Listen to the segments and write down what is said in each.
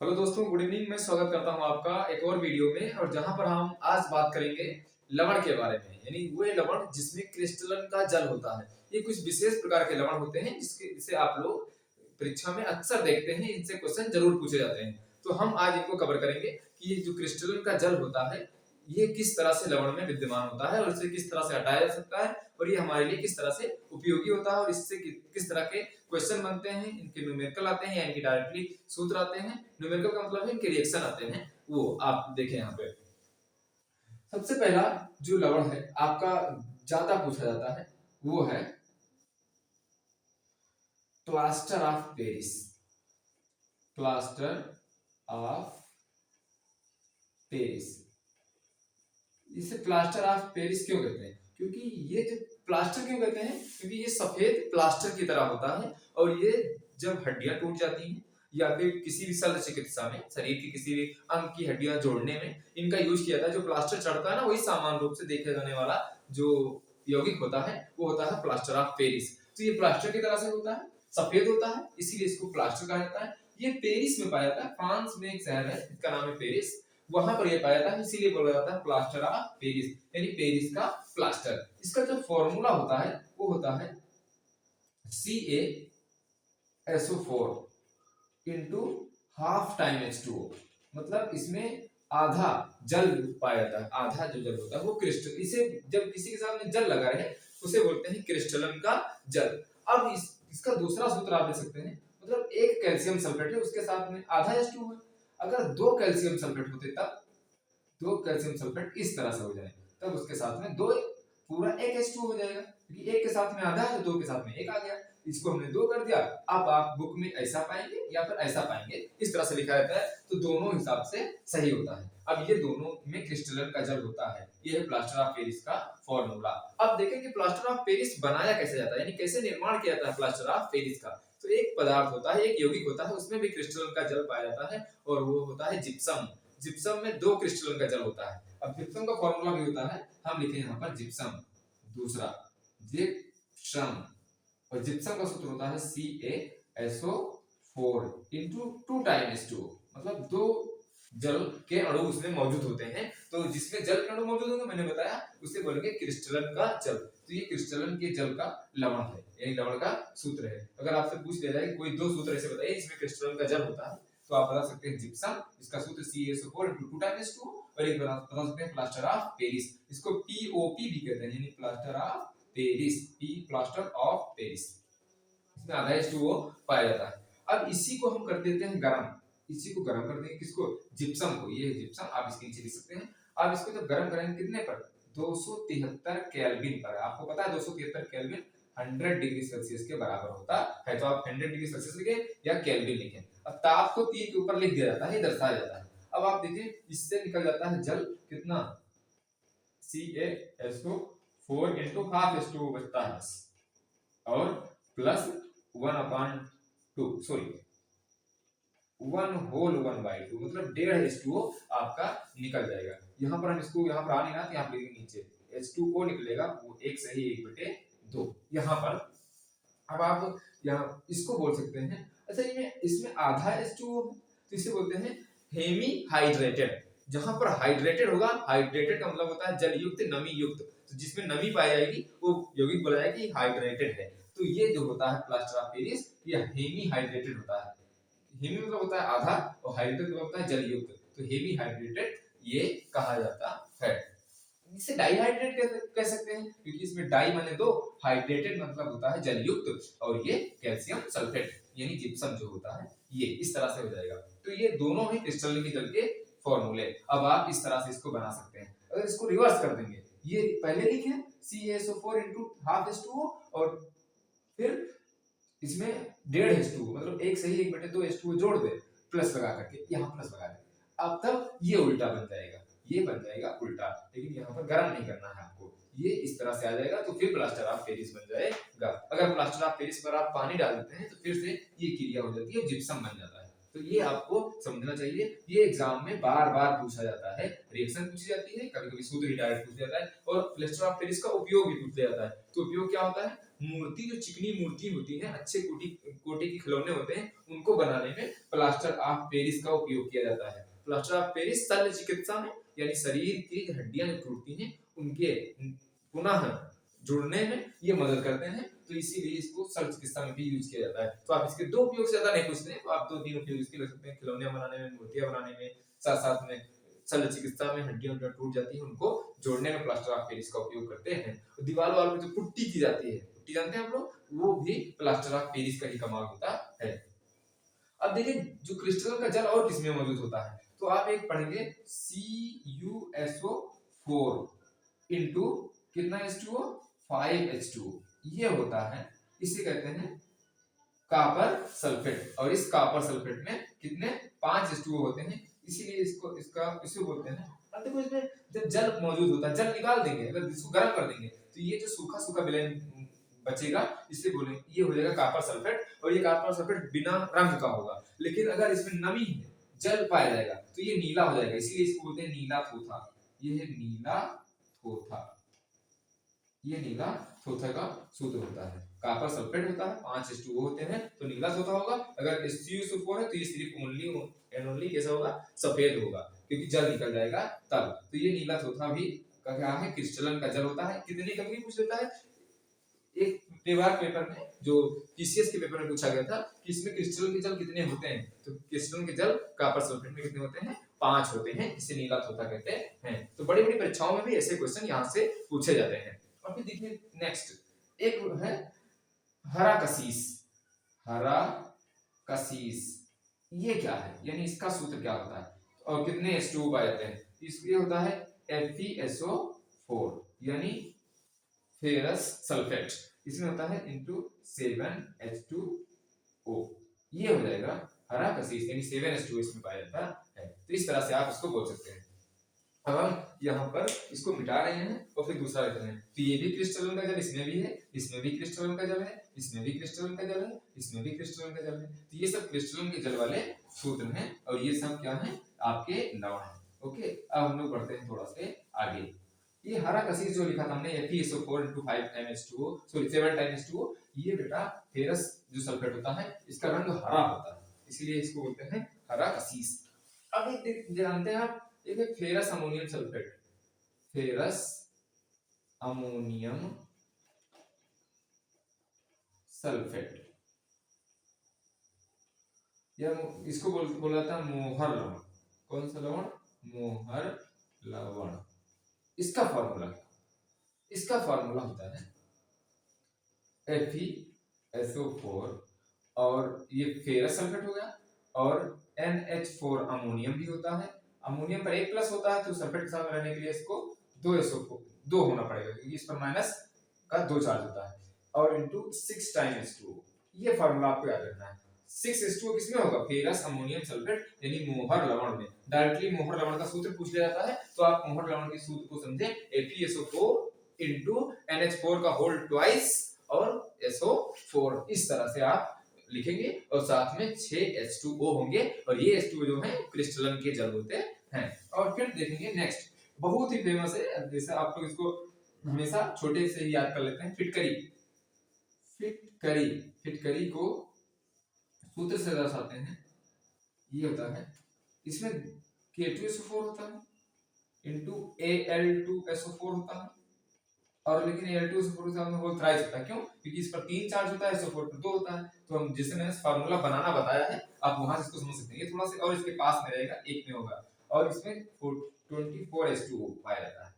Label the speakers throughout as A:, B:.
A: Hello दोस्तों, good evening. मैं स्वागत करता हूं आपका एक और वीडियो में। और जहां पर हम आज बात करेंगे लवण के बारे में, यानी वो लवण जिसमें क्रिस्टलन का जल होता है। ये कुछ विशेष प्रकार के लवण होते हैं जिसे आप लोग परीक्षा में अक्सर देखते हैं, इनसे क्वेश्चन जरूर पूछे जाते हैं। तो हम आज इनको कवर करेंगे कि ये जो क्रिस्टलन का जल होता है ये किस तरह से लवण में विद्यमान होता है और इसे किस तरह से हटाया जा सकता है, और ये हमारे लिए किस तरह से उपयोगी होता है, और इससे किस तरह के क्वेश्चन बनते हैं, इनके न्यूमेरिकल आते हैं या इनकी डायरेक्टली सूत्र आते हैं। न्यूमेरिकल का मतलब है इनके रिएक्शन आते हैं, वो आप देखें यहाँ पे। सबसे पहला जो लवण है आपका ज्यादा पूछा जाता है वो है plaster of Paris. Plaster of Paris, इसे प्लास्टर ऑफ पेरिस क्यों कहते हैं? क्योंकि ये जो प्लास्टर क्यों कहते हैं, क्योंकि ये सफेद प्लास्टर की तरह होता है। और ये जब हड्डियां टूट जाती हैं या फिर किसी भी शल्य चिकित्सा में शरीर की किसी भी अंग की हड्डियां जोड़ने में इनका यूज किया जाता है। जो प्लास्टर चढ़ता है ना, वही सामान्य रूप से देखा जाने वाला जो यौगिक होता है वो होता है प्लास्टर ऑफ पेरिस। तो ये प्लास्टर की तरह से होता है, सफेद होता है, इसीलिए इसको प्लास्टर कहा जाता है। ये पेरिस में पाया जाता है। फ्रांस में एक शहर है, इसका नाम है पेरिस, वहां पर यह पाया जाता है, इसीलिए बोला जाता है प्लास्टर ऑफ पेरिस, यानी पेरिस का प्लास्टर। इसका जो फॉर्मूला होता है वो होता है CaSO4 into half time H2O। मतलब इसमें आधा जल पाया जाता है, आधा जो जल होता है वो क्रिस्टल। इसे जब किसी के साथ में जल लगा रहे उसे बोलते हैं क्रिस्टलन का जल। अब इसका दूसरा सूत्र आप दे सकते हैं, मतलब एक कैल्शियम सल्फेट है उसके साथ में आधा H2O है। अगर दो कैल्शियम सल्फेट होते तब दो कैल्शियम सल्फेट इस तरह से हो जाए तब उसके साथ में दो पूरा एक H2O हो जाएगा, क्योंकि एक के साथ में आधा है तो दो के साथ में एक आ गया। इसको हमने दो कर दिया। अब आप बुक में ऐसा पाएंगे या फिर ऐसा पाएंगे, इस तरह से लिखा रहता है, तो दोनों हिसाब से सही होता है। अब ये दोनों में क्रिस्टलन का जल होता है। ये है प्लास्टर ऑफ पेरिस का फॉर्मूला। अब देखें कि प्लास्टर ऑफ पेरिस बनाया कैसे जाता है, यानी कैसे निर्माण किया जाता है प्लास्टर ऑफ पेरिस का। तो एक पदार्थ होता है, एक यौगिक होता है, उसमें भी क्रिस्टलन का जल पाया जाता है, और वो होता है जिप्सम। जिप्सम में दो क्रिस्टलन का जल होता है। अब जिप्सम का फॉर्मूला भी होता है, हम लिखे यहाँ पर जिप्सम, दूसरा जिप्सम, और जिप्सम का सूत्र होता है CaSO4 इंटू 2 टाइम H2O। मतलब दो जल के अणु उसमें मौजूद होते हैं, तो जिसमें जल के अणु मौजूद होंगे मैंने बताया उसे बोलेंगे क्रिस्टलन का जल। तो ये क्रिस्टलन के जल का लवण है, यानी लवण का सूत्र है। अगर आपसे पूछ लिया जाए कोई दो सूत्र ऐसे बताइए जिसमें क्रिस्टलन का जल होता है, तो आप बता सकते हैं जिप्सम, इसका सूत्र CaSO4 इंटू 2 टाइम H2O, और एक बता सकते हैं प्लास्टर ऑफ पेरिस, इसको POP भी कहते हैं, यानी plaster of Paris, P plaster of Paris, इसमें आधा H2O पाया जाता है। अब इसी को हम कर देते हैं गर्म, इसी को गर्म कर देंगे, किसको? जिप्सम को। ये है जिप्सम, आप इसके नीचे लिख सकते हैं। अब इसको जब गर्म करेंगे कितने पर? 273 केल्विन पर। आपको पता है 273 केल्विन 100 डिग्री सेल्सियस के बराबर होता है, तो आप 100 डिग्री सेल्सियस लिखें या केल्विन लिखें। अब ताप को T के ऊपर लिख दिया जाता है, दर्शाया जाता है। अब आप देखिए इससे निकल जाता है जल कितना, CaSO4 इंटू हाफ H2O बचता है, और प्लस 1/2, सॉरी 1/2, मतलब 1.5 H2O आपका निकल जाएगा। यहाँ पर हम इसको यहाँ पर आ नहीं रहा, यहाँ पर नीचे H2O निकलेगा, वो एक सही 1/2 यहाँ पर। अब आप यहाँ इसको बोल सकते हैं, अच्छा इसमें आधा H2O है तो इसे बोलते हैं हेमी हाइड्रेटेड। जहां पर हाइड्रेटेड होगा, हाइड्रेटेड का मतलब होता है जल युक्त, नमी युक्त, तो जिसमें नमी पाई जाएगी वो यौगिक बोला जाएगा कि हाइड्रेटेड है। तो ये जो होता है प्लास्टर ऑफ पेरिस, ये हेमी हाइड्रेटेड होता है। हेमी मतलब होता है आधा, और हाइड्रेटेड मतलब होता है जल युक्त, तो हेमी हाइड्रेटेड ये कहा जाता है। इसे डाइहाइड्रेट कह सकते हैं, क्योंकि इसमें डाई माने दो, हाइड्रेटेड मतलब होता है जल युक्त, और ये कैल्शियम सल्फेट यानी जिप्सम जो होता है ये इस तरह से हो जाएगा। तो ये दोनों ही क्रिस्टलीय जल के फॉर्मूले। अब आप इस तरह से इसको बना सकते हैं। अगर इसको रिवर्स कर देंगे, ये पहले लिखे CaSO4 इंटू हाफ H2O, और फिर इसमें 1.5 H2O, मतलब एक सही 1/2 H2O जोड़ दे, प्लस लगा करके, यहाँ प्लस लगा दे। अब तब ये उल्टा बन जाएगा, ये बन जाएगा उल्टा, लेकिन यहाँ पर गर्म नहीं करना है आपको, ये इस तरह से आ जाएगा, तो फिर प्लास्टर ऑफ पेरिस बन जाएगा। अगर प्लास्टर ऑफ पेरिस पर आप पानी डाल देते हैं तो फिर से ये क्रिया हो जाती है, जिप्सम बन जाता है। तो ये आपको समझना चाहिए, ये एग्जाम में बार बार पूछा जाता है, रिएक्शन पूछी जाती है, कभी कभी सूत्र ही डायरेक्ट पूछ जाता है, और प्लास्टर ऑफ पेरिस का उपयोग भी पूछ जाता है। तो उपयोग क्या होता है, मूर्ति जो चिकनी मूर्ति होती है, अच्छे कोटि के खिलौने होते हैं, उनको बनाने में प्लास्टर ऑफ पेरिस का उपयोग किया जाता है। प्लास्टर ऑफ पेरिस शल्य चिकित्सा में, यानी शरीर की हड्डियां जो टूटती हैं उनके पुनः जुड़ने में ये मदद करते हैं, तो इसीलिए इसको शल्य चिकित्सा में भी यूज किया जाता है। तो आप इसके दो उपयोग से ज्यादा नहीं पूछते हैं, तो आप दो तीन उपयोग इसके ले सकते हैं, खिलौने बनाने में, मूर्तियां बनाने में, साथ साथ में शल्य चिकित्सा में हड्डियां टूट जाती है उनको जोड़ने में प्लास्टर ऑफ पेरिस का उपयोग करते हैं। दीवार वाल में जो पुट्टी की जाती है, पुट्टी जानते हैं आप लोग, वो भी प्लास्टर ऑफ पेरिस का ही कमाल होता है। अब देखिए जो क्रिस्टल का जल और किसमें मौजूद होता है, तो आप एक पढ़ेंगे CuSO4 इंटू कितना H2O 5H2O, ये होता है, इसे कहते हैं कॉपर सल्फेट, और इस कॉपर सल्फेट में कितने 5 H2O होते हैं, इसीलिए इसको बोलते हैं। अब देखो इसमें जब जल मौजूद होता है, जल निकाल देंगे, अगर इसको गर्म कर देंगे तो ये जो सूखा सूखा विलयन बचेगा, इससे बोलेंगे ये हो जाएगा कॉपर सल्फेट, और ये कॉपर सल्फेट बिना रंग का होगा। लेकिन अगर इसमें नमी है, जल पाया जाएगा, तो ये नीला हो जाएगा, इसीलिए इसको बोलते हैं नीला थोथा। ये है नीला थोथा, ये नीला थोथा का सूत्र होता है। कॉपर सल्फेट होता है, 5 H2O होते हैं, तो नीला थोथा होगा। अगर CuSO4 है तो ये सिर्फ ओनली एंड ओनली कैसा होगा, सफेद होगा, क्योंकि जल निकल जाएगा तब। तो ये नीला थोथा भी क्या है, क्रिस्टलन का जल होता है। कितने कभी पूछ लेता है, एक पेपर में जो PCS के पेपर में पूछा गया था कि इसमें क्रिस्टलन के जल कितने होते हैं, तो क्रिस्टलन के जल कॉपर सल्फेट में कितने होते हैं, 5 होते हैं, इसे नीला थोथा कहते हैं। तो बड़ी बड़ी परीक्षाओं में भी ऐसे क्वेश्चन यहाँ से पूछे जाते हैं। और फिर देखिए नेक्स्ट एक है हरा कशीस। हरा कशीस ये क्या है, यानी इसका सूत्र क्या होता है, और कितने H2O पाए जाते हैं, ये होता है FeSO4, यानी फेरस सल्फेट, इसमें होता है इंटू 7H2O, ये हो जाएगा हरा कशीस, यानी 7H2O इसमें पाया जाता है। तो इस तरह से आप इसको बोल सकते हैं। अब हम यहाँ पर इसको मिटा रहे हैं और फिर दूसरा लिख रहे हैं, तो ये भी क्रिस्टलन का जल इसमें भी है, इसमें भी क्रिस्टलन का जल है, इसमें भी क्रिस्टलन का जल है, इसमें भी क्रिस्टलन का जल है। तो ये सब क्रिस्टलन के जल वाले सूत्र हैं, और ये सब क्या है, आपके लवण है। ओके, अब हम लोग बढ़ते हैं थोड़ा से आगे। ये हरा कशीस जो लिखा था हमने FeSO4 into 5H2O, sorry 7H2O, ये बेटा फेरस जो सल्फेट होता है, इसका रंग हरा होता है, इसीलिए इसको बोलते हैं हरा कशीस। अब एक जानते हैं आप, एक है ferrous ammonium sulphate. Ferrous ammonium sulphate, या इसको बोला जाता है मोहर लवण। कौन सा लवण, मोहर लवण। इसका फॉर्मूला होता है FeSO4, और ये फेरस सल्फेट हो गया, और NH4 अमोनियम भी होता है। अमोनियम पर एक प्लस होता है, तो सल्फेट के साथ रहने के लिए इसको 2 होना पड़ेगा, क्योंकि इस पर माइनस का 2 चार्ज होता है, और इंटू 6 टाइम्स H2O। ये फार्मूला आपको याद रखना है। 6 H2O किसमें होगा, फेरस अमोनियम सल्फेट, यानी मोहर लवण में। डायरेक्टली मोहर लवण का सूत्र पूछ लिया जाता है, तो आप मोहर लवण के सूत्र को समझे, FeSO4 इंटू NH4 का होल ट्वाइस और SO4, इस तरह से आप लिखेंगे, और साथ में 6 H2O होंगे, और ये H2O जो है क्रिस्टलन के जल होते हैं। और फिर देखेंगे नेक्स्ट, बहुत ही फेमस है, जैसे आप लोग इसको हमेशा छोटे से ही याद कर लेते हैं, फिटकरी। फिटकरी को सूत्र से दर्शाते हैं, ये होता है, इसमें K2SO4 होता है इंटू Al2SO4 होता है, और लेकिन Al2SO4 के साथ में होल थ्राइस होता है। क्यों, क्योंकि इस पर 3 चार्ज होता है, SO4 पर 2 होता है। तो हम जिसे मैंने फार्मूला बनाना बताया है, आप वहां से इसको समझ सकते हैं। ये थोड़ा सा और इसके पास में रहेगा, एक में होगा, और इसमें 24 H2O पाया जाता है,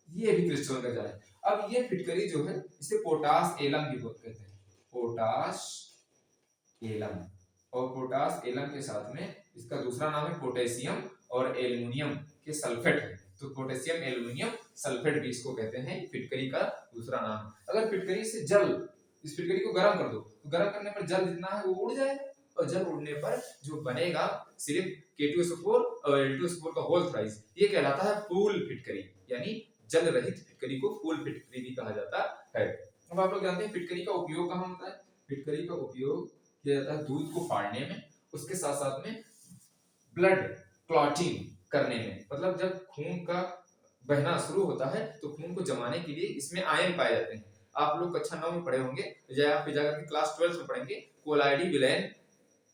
A: ये भी क्रिस्टल का जल है। अब ये फिटकरी जो है, इसे पोटास एलम भी कहते हैं, पोटास एलम, और पोटास एलम के साथ में इसका दूसरा नाम है पोटेशियम और एल्युमिनियम के सल्फेट है, तो पोटेशियम एल्युमिनियम सल्फेट भी इसको कहते हैं, फिटकरी का दूसरा नाम। अगर फिटकरी से जल, इस फिटकरी को गर्म कर दो, तो गर्म करने पर जल जितना है वो उड़ जाएगा, और जल उड़ने पर जो बनेगा सिर्फ K2SO4 और Al2SO4 का होल थ्राइस, ये कहलाता है फूल फिटकरी, यानी जल रहित फिटकरी को फूल फिटकरी भी कहा जाता है। अब आप लोग जानते हैं फिटकरी का उपयोग कहाँ होता है। फिटकरी का उपयोग किया जाता है दूध को फाड़ने में, उसके साथ साथ में ब्लड क्लॉटिंग करने में, मतलब जब खून का बहना शुरू होता है तो खून को जमाने के लिए इसमें आयन पाए जाते हैं। आप लोग कक्षा 9 में पढ़े होंगे, या आप जाकर के क्लास 12 में पढ़ेंगे, कोलाइडी विलेन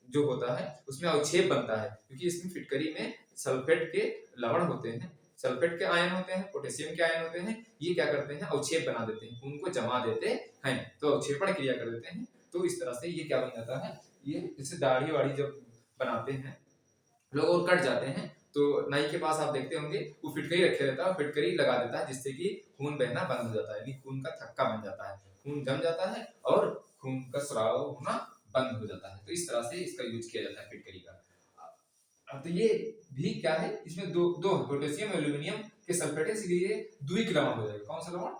A: जो होता है उसमें अवक्षेप बनता है, क्योंकि इसमें फिटकरी में सल्फेट के लवण होते हैं, सल्फेट के आयन होते हैं, पोटेशियम के आयन होते हैं। ये क्या करते हैं, अवक्षेप बना देते हैं, खून को जमा देते हैं, तो अवक्षेपण क्रिया कर देते हैं। तो इस तरह से ये क्या बन जाता है, ये जैसे दाढ़ी वाड़ी जब बनाते हैं लोग और कट जाते हैं, तो नाई के पास आप देखते होंगे वो फिटकरी रखे रहता है, फिटकरी लगा देता है, जिससे कि खून बहना बंद हो जाता है, यानी खून का थक्का बन जाता है, खून जम जाता है और खून का स्राव होना बंद हो जाता है। तो इस तरह से इसका यूज किया जाता है फिटकरी का। तो ये भी क्या है, इसमें दो दो पोटेशियम एल्यूमिनियम के सल्फेट है, इसलिए ये द्विक लवण हो जाएगा। कौन सा लवण,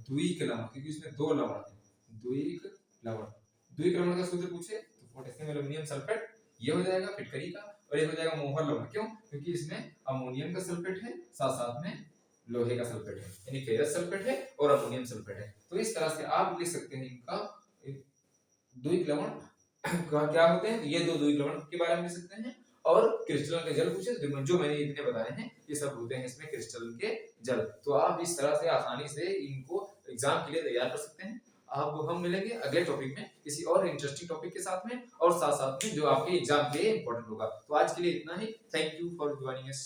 A: द्विक लवण, क्योंकि इसमें दो लवण है, द्विक लवण। द्विक लवण का सूत्र पूछे तो पोटेशियम एल्यूमिनियम सल्फेट ये हो जाएगा फिटकरी का, और ये हो जाएगा मोहर लवण। क्यों, क्योंकि इसमें अमोनियम का सल्फेट है, साथ साथ में लोहे का सल्फेट है, यानी फेरस सल्फेट है और अमोनियम सल्फेट है। तो इस तरह से आप लिख सकते हैं इनका द्विक लवण क्या होते हैं, ये दो द्विक लवण के बारे में लिख सकते हैं। और क्रिस्टल के जल पूछे तो जो मैंने इतने बताए हैं ये सब होते हैं इसमें क्रिस्टल के जल। तो आप इस तरह से आसानी से इनको एग्जाम के लिए तैयार कर सकते हैं। अब हम मिलेंगे अगले टॉपिक में किसी और इंटरेस्टिंग टॉपिक के साथ में, और साथ साथ में जो आपके एग्जाम के लिए इंपॉर्टेंट होगा। तो आज के लिए इतना ही। Thank you for joining us.